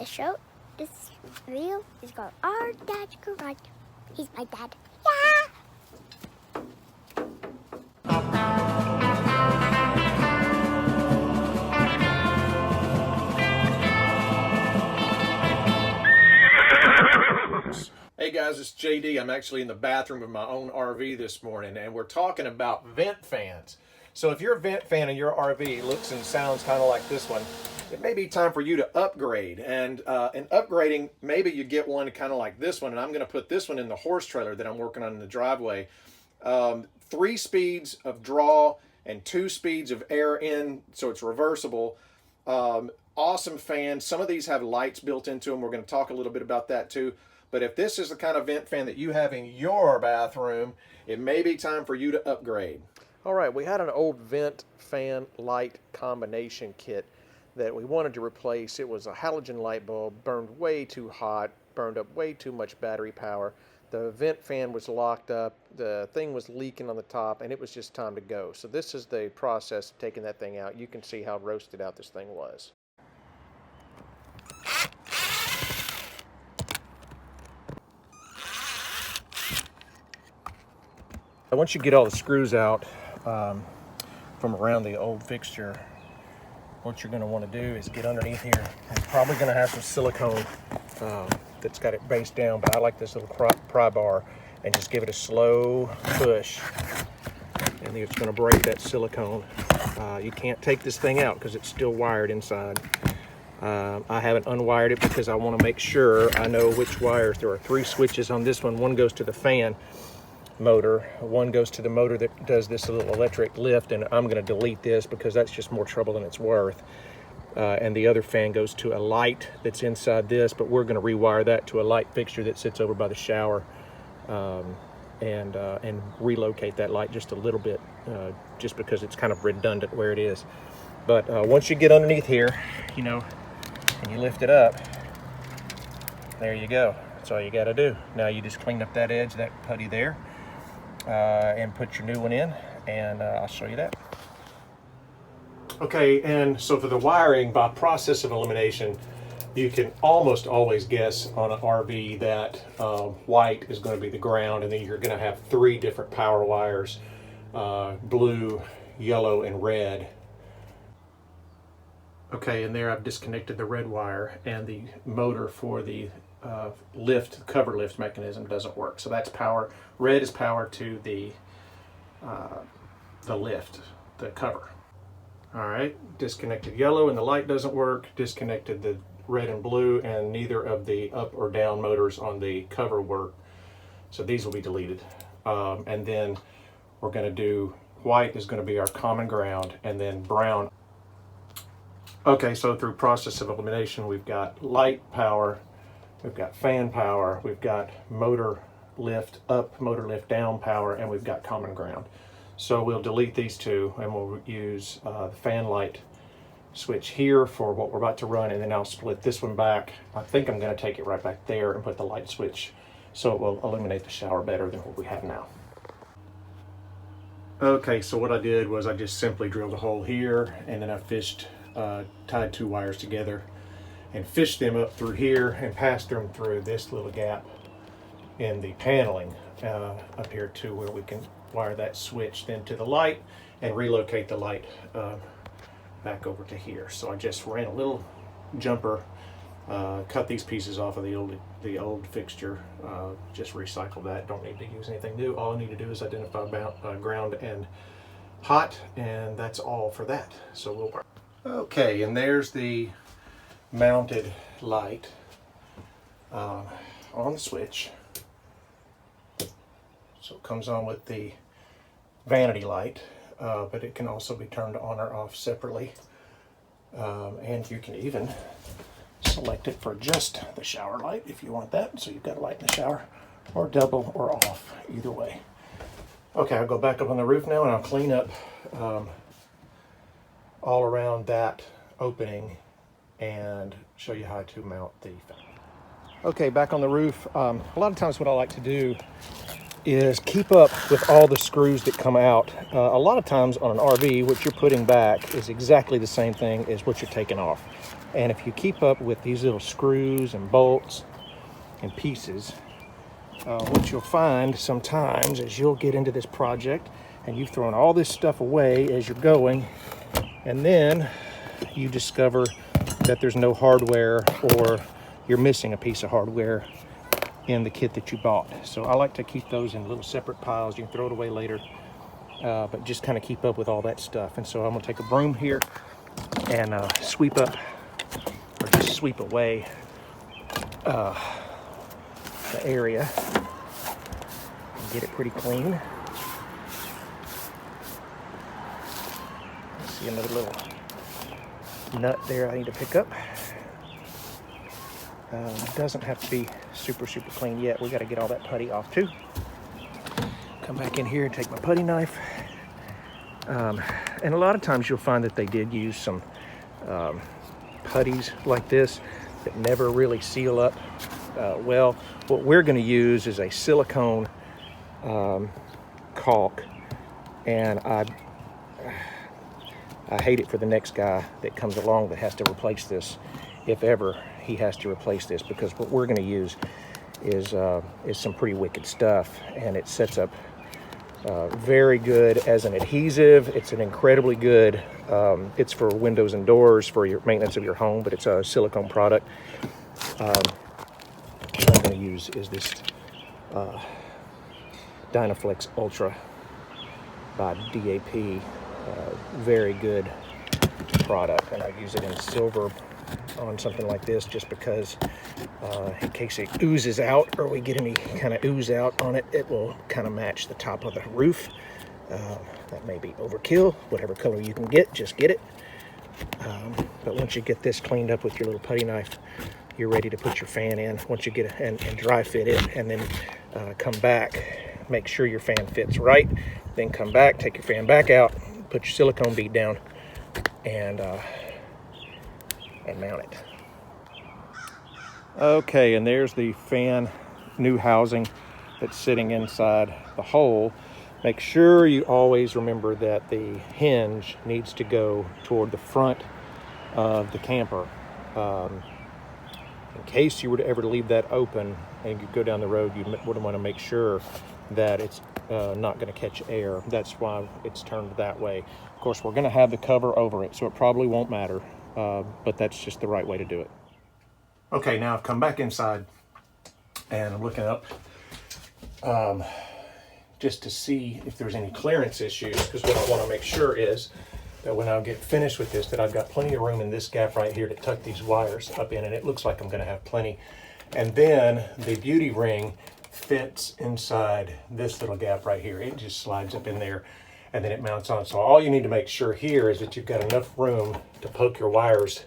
This video is called Our Dad's Garage. He's my dad. Yeah! Hey guys, it's JD. I'm actually in the bathroom of my own RV this morning, and we're talking about vent fans. So if your vent fan in your RV looks and sounds kind of like this one, it may be time for you to upgrade. And in upgrading, maybe you get one kind of like this one, and I'm going to put this one in the horse trailer that I'm working on in the driveway. 3 speeds of draw and 2 speeds of air in, so it's reversible. Awesome fan. Some of these have lights built into them. We're going to talk a little bit about that too. But if this is the kind of vent fan that you have in your bathroom, it may be time for you to upgrade. All right, we had an old vent fan light combination kit that we wanted to replace. It was a halogen light bulb, burned way too hot, burned up way too much battery power. The vent fan was locked up, the thing was leaking on the top, and it was just time to go. So this is the process of taking that thing out. You can see how roasted out this thing was. Once you get all the screws out from around the old fixture, what you're going to want to do is get underneath here. It's probably going to have some silicone that's got it based down, but I like this little pry bar, and just give it a slow push, and it's going to break that silicone. You can't take this thing out because it's still wired inside. I haven't unwired it because I want to make sure I know which wires. There are 3 switches on this one. One goes to the fan motor, one goes to the motor that does this little electric lift, and I'm going to delete this because that's just more trouble than it's worth. And the other fan goes to a light that's inside this, but we're going to rewire that to a light fixture that sits over by the shower, and relocate that light just a little bit, just because it's kind of redundant where it is. But once you get underneath here, you know, and you lift it up, there you go. That's all you got to do. Now you just clean up that edge, that putty there, and put your new one in, and I'll show you that. Okay, and so for the wiring, by process of elimination, you can almost always guess on an RV that white is going to be the ground, and then you're going to have 3 different power wires, blue, yellow, and red. Okay, and there I've disconnected the red wire, and the motor for the cover lift mechanism doesn't work. So that's power. Red is power to the lift, the cover. All right, disconnected yellow and the light doesn't work. Disconnected the red and blue, and neither of the up or down motors on the cover work. So these will be deleted. And then we're going to do white is going to be our common ground, and then brown. Okay, so through process of elimination, we've got light power, we've got fan power, we've got motor lift up, motor lift down power, and we've got common ground. So we'll delete these 2, and we'll use the fan light switch here for what we're about to run, and then I'll split this one back. I think I'm going to take it right back there and put the light switch so it will illuminate the shower better than what we have now. Okay, so what I did was I just simply drilled a hole here, and then I tied 2 wires together and fished them up through here and passed them through this little gap in the paneling up here to where we can wire that switch then to the light and relocate the light back over to here. So I just ran a little jumper, cut these pieces off of the old fixture, just recycle that. Don't need to use anything new. All I need to do is identify ground and hot, and that's all for that. So we'll work. Okay, and there's the mounted light on the switch. So it comes on with the vanity light, but it can also be turned on or off separately. And you can even select it for just the shower light if you want that. So you've got a light in the shower, or double or off, either way. Okay, I'll go back up on the roof now, and I'll clean up all around that opening and show you how to mount the fan. Okay, back on the roof. A lot of times what I like to do is keep up with all the screws that come out. A lot of times on an RV, what you're putting back is exactly the same thing as what you're taking off. And if you keep up with these little screws and bolts and pieces, what you'll find sometimes is you'll get into this project and you've thrown all this stuff away as you're going, and then you discover that there's no hardware, or you're missing a piece of hardware in the kit that you bought. So I like to keep those in little separate piles. You can throw it away later, but just kind of keep up with all that stuff. And so I'm gonna take a broom here and sweep up, or just sweep away the area and get it pretty clean. See another little nut there I need to pick up. It doesn't have to be super clean yet. We got to get all that putty off too. Come back in here and take my putty knife. And a lot of times you'll find that they did use some putties like this that never really seal up well. What we're going to use is a silicone caulk, and I hate it for the next guy that comes along that has to replace this, if ever he has to replace this, because what we're going to use is some pretty wicked stuff, and it sets up very good as an adhesive. It's an incredibly good, it's for windows and doors for your maintenance of your home, but it's a silicone product. What I'm going to use is this Dynaflex Ultra by DAP. Very good product, and I use it in silver on something like this just because in case it oozes out, or we get any kind of ooze out on it, it will kind of match the top of the roof. That may be overkill. Whatever color you can get, just get it. But once you get this cleaned up with your little putty knife, you're ready to put your fan in. Once you get it and dry fit it, and then come back, make sure your fan fits right, then come back, take your fan back out, put your silicone bead down, and mount it. Okay, and there's the fan new housing that's sitting inside the hole. Make sure you always remember that the hinge needs to go toward the front of the camper. In case you were to ever leave that open and you go down the road, you would want to make sure that it's not going to catch air. That's why it's turned that way. Of course, we're going to have the cover over it, so it probably won't matter, but that's just the right way to do it. Okay, now I've come back inside and I'm looking up just to see if there's any clearance issues, because what I want to make sure is that when I get finished with this, that I've got plenty of room in this gap right here to tuck these wires up in, and it looks like I'm going to have plenty. And then the beauty ring fits inside this little gap right here. It just slides up in there and then it mounts on. So all you need to make sure here is that you've got enough room to poke your wires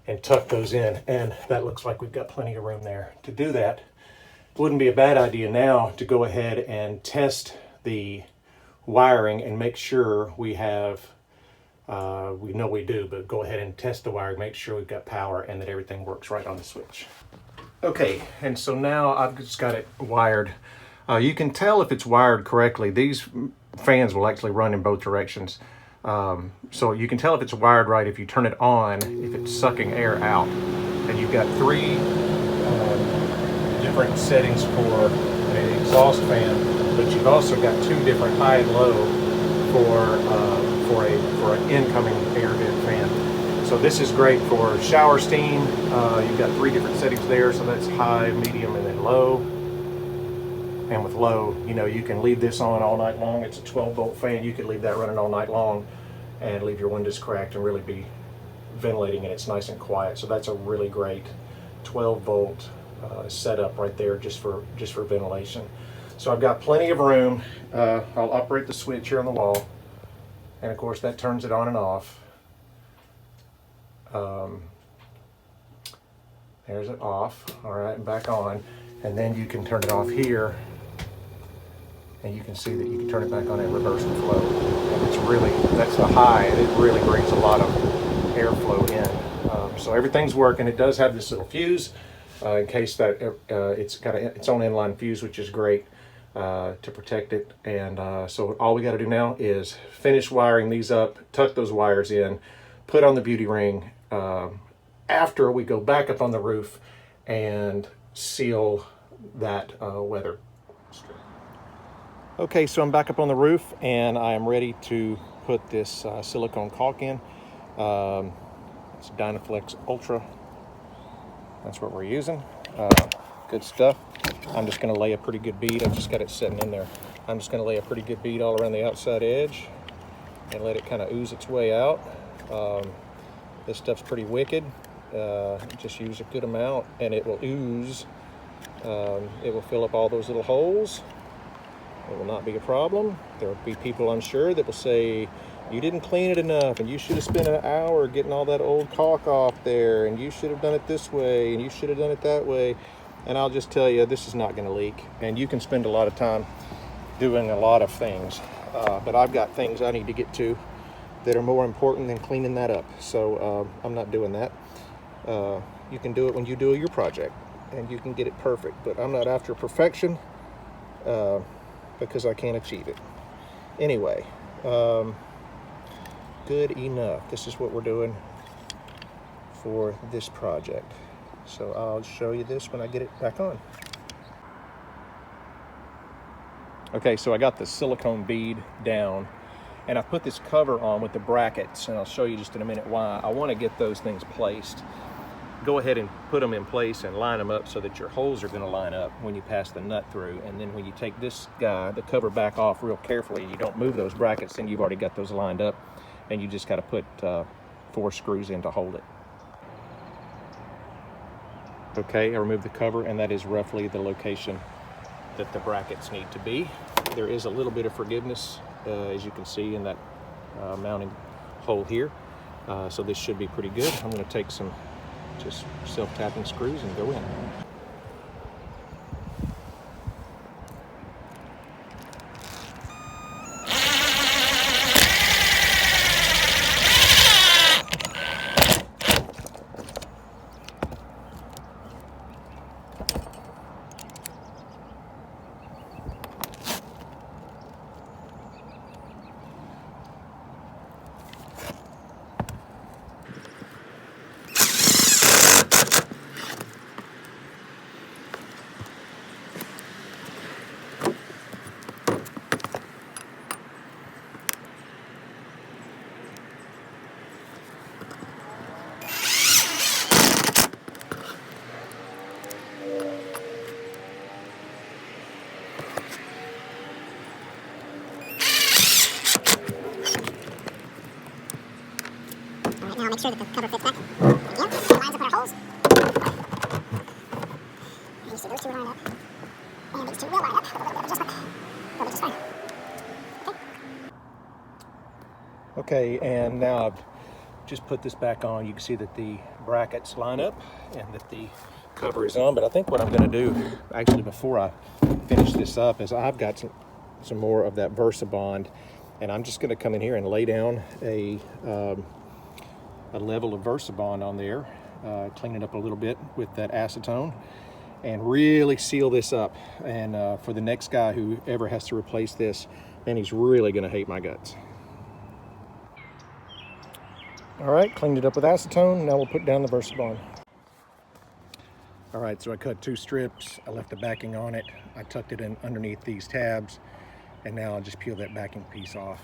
and tuck those in, and that looks like we've got plenty of room there. To do that, it wouldn't be a bad idea now to go ahead and test the wiring and make sure we have, we know we do, but go ahead and test the wiring, make sure we've got power and that everything works right on the switch. Okay, and so now I've just got it wired. You can tell if it's wired correctly. These fans will actually run in both directions. So you can tell if it's wired right if you turn it on, if it's sucking air out. And you've got three different settings for an exhaust fan, but you've also got two different high and low for an incoming air vent fan. So this is great for shower steam. You've got three different settings there, so that's high, medium, and then low. And with low, you know, you can leave this on all night long. It's a 12-volt fan. You could leave that running all night long and leave your windows cracked and really be ventilating, and it's nice and quiet. So that's a really great 12-volt setup right there, just for ventilation. So I've got plenty of room. I'll operate the switch here on the wall, and of course that turns it on and off. There's it off. All right, and back on, and then you can turn it off here. And you can see that you can turn it back on and reverse the flow. And it's really, that's the high, and it really brings a lot of airflow in. So everything's working. It does have this little fuse in case that it's got its own inline fuse, which is great to protect it. And so all we got to do now is finish wiring these up, tuck those wires in, put on the beauty ring, after we go back up on the roof and seal that weather strip. Okay, so I'm back up on the roof and I am ready to put this silicone caulk in. It's Dynaflex Ultra. That's what we're using. Good stuff. I'm just going to lay a pretty good bead. I've just got it sitting in there. I'm just going to lay a pretty good bead all around the outside edge and let it kind of ooze its way out. This stuff's pretty wicked. Just use a good amount and it will ooze. It will fill up all those little holes. It will not be a problem. There will be people, I'm sure, that will say, you didn't clean it enough and you should have spent an hour getting all that old caulk off there and you should have done it this way and you should have done it that way. And I'll just tell you, this is not going to leak. And you can spend a lot of time doing a lot of things. But I've got things I need to get to that are more important than cleaning that up. So I'm not doing that. You can do it when you do your project and you can get it perfect. But I'm not after perfection because I can't achieve it. Anyway, good enough. This is what we're doing for this project. So I'll show you this when I get it back on. Okay, so I got the silicone bead down and I put this cover on with the brackets, and I'll show you just in a minute why. I want to get those things placed. Go ahead and put them in place and line them up so that your holes are going to line up when you pass the nut through. And then when you take this guy, the cover back off real carefully, you don't move those brackets, then you've already got those lined up, and you just got to put 4 screws in to hold it. Okay, I removed the cover, and that is roughly the location that the brackets need to be. There is a little bit of forgiveness, as you can see, in that mounting hole here. So this should be pretty good. I'm going to take some just self-tapping screws and go in. Now make sure that the cover fits back. Again, it lines up our holes. And you see those two line up. And these two will line up with a little bit of adjustment. They'll be just fine. Okay, and now I've just put this back on. You can see that the brackets line up and that the cover is on. But I think what I'm going to do, actually, before I finish this up, is I've got some more of that VersaBond, and I'm just going to come in here and lay down a level of VersaBond on there, clean it up a little bit with that acetone, and really seal this up. And for the next guy who ever has to replace this, then he's really going to hate my guts. All right, cleaned it up with acetone. Now we'll put down the VersaBond. All right, so I cut 2 strips. I left the backing on it. I tucked it in underneath these tabs, and now I'll just peel that backing piece off.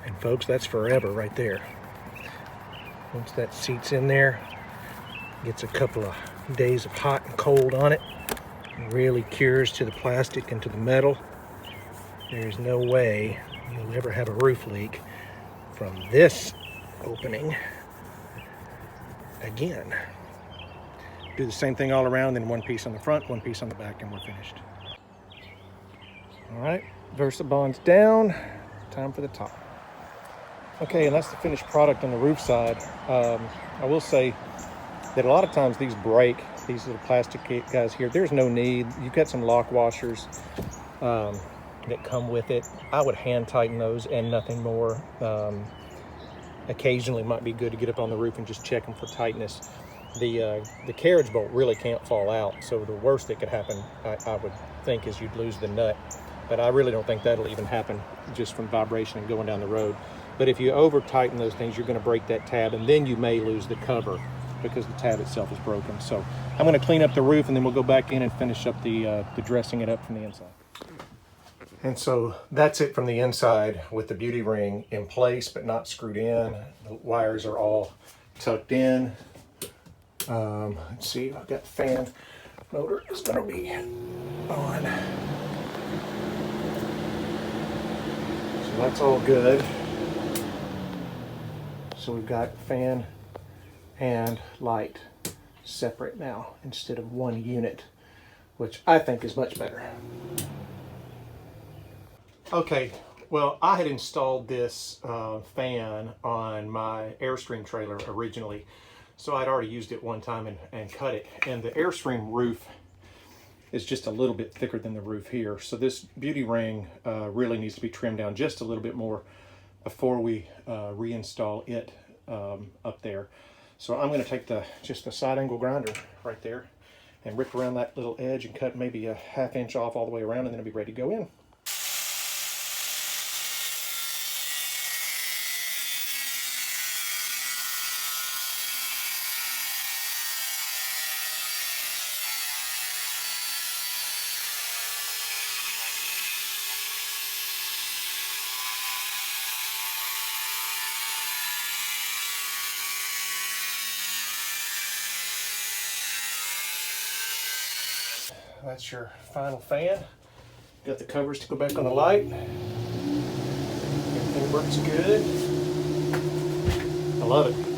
And folks, that's forever right there. Once that seats in there, gets a couple of days of hot and cold on it, and really cures to the plastic and to the metal, there's no way you'll ever have a roof leak from this opening again. Do the same thing all around, then 1 piece on the front, 1 piece on the back, and we're finished. All right, VersaBond's down, time for the top. Okay, and that's the finished product on the roof side. I will say that a lot of times these break, these little plastic guys here. There's no need. You've got some lock washers that come with it. I would hand tighten those and nothing more. Occasionally might be good to get up on the roof and just check them for tightness. The carriage bolt really can't fall out, so the worst that could happen, I would think, is you'd lose the nut. But I really don't think that'll even happen just from vibration and going down the road. But if you over tighten those things, you're going to break that tab, and then you may lose the cover because the tab itself is broken. So I'm going to clean up the roof, and then we'll go back in and finish up the dressing it up from the inside. And so that's it from the inside with the beauty ring in place but not screwed in. The wires are all tucked in. Let's see, I've got the fan motor is going to be on. So that's all good. So we've got fan and light separate now instead of one unit, which I think is much better. Okay, well, I had installed this fan on my Airstream trailer originally, so I'd already used it one time and cut it. And the Airstream roof is just a little bit thicker than the roof here, so this beauty ring really needs to be trimmed down just a little bit more before we reinstall it up there. So I'm going to take just the side angle grinder right there and rip around that little edge and cut maybe a 1/2 inch off all the way around, and then it'll be ready to go in. That's your final fan. Got the covers to go back on the light. Everything works good. I love it.